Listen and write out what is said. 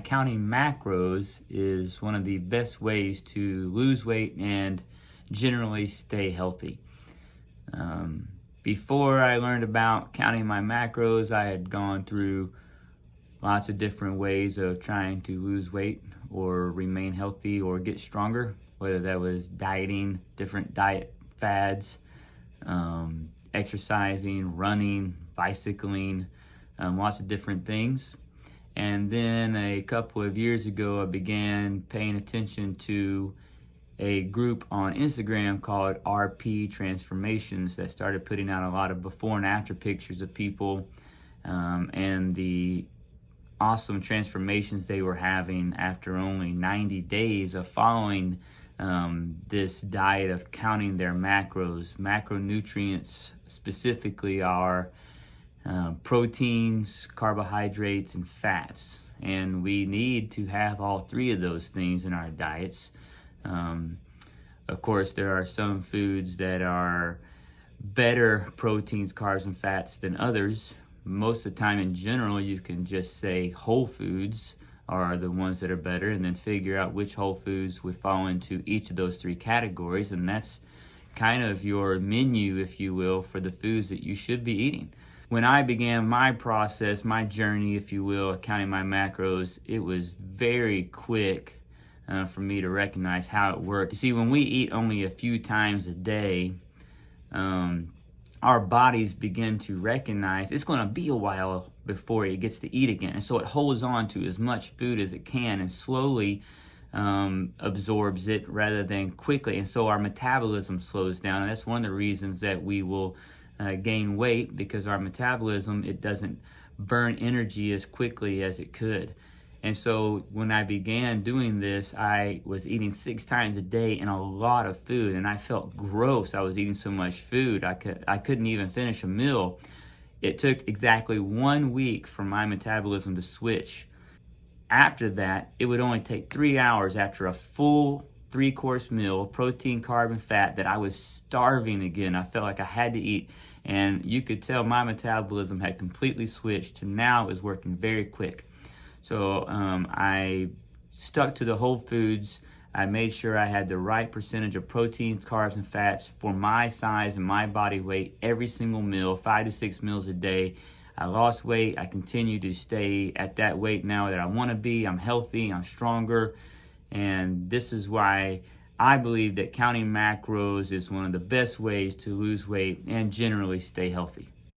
Counting macros is one of the best ways to lose weight and generally stay healthy. Before I learned about counting my macros, I had gone through lots of different ways of trying to lose weight or remain healthy or get stronger, whether that was dieting, different diet fads, exercising, running, bicycling, lots of different things. And then a couple of years ago, I began paying attention to a group on Instagram called RP Transformations that started putting out a lot of before and after pictures of people and the awesome transformations they were having after only 90 days of following this diet of counting their macros. Macronutrients specifically are proteins, carbohydrates, and fats. And we need to have all three of those things in our diets. Of course, there are some foods that are better proteins, carbs, and fats than others. Most of the time, in general, you can just say whole foods are the ones that are better, and then figure out which whole foods would fall into each of those three categories. And that's kind of your menu, if you will, for the foods that you should be eating. When I began my process, my journey, if you will, counting my macros, it was very quick for me to recognize how it worked. You see, when we eat only a few times a day, our bodies begin to recognize it's going to be a while before it gets to eat again. And so it holds on to as much food as it can and slowly absorbs it rather than quickly. And so our metabolism slows down. And that's one of the reasons that we will gain weight, because our metabolism, it doesn't burn energy as quickly as it could. And so when I began doing this, I was eating 6 times a day and a lot of food, and I felt gross. I was eating so much food, I couldn't even finish a meal. It took exactly 1 week for my metabolism to switch. After that, it would only take 3 hours after a full 3-course meal, protein, carb, and fat, that I was starving again. I felt like I had to eat. And you could tell my metabolism had completely switched to now it was working very quick. So I stuck to the whole foods. I made sure I had the right percentage of proteins, carbs, and fats for my size and my body weight every single meal, 5 to 6 meals a day. I lost weight. I continue to stay at that weight now that I want to be. I'm healthy. I'm stronger. And this is why I believe that counting macros is one of the best ways to lose weight and generally stay healthy.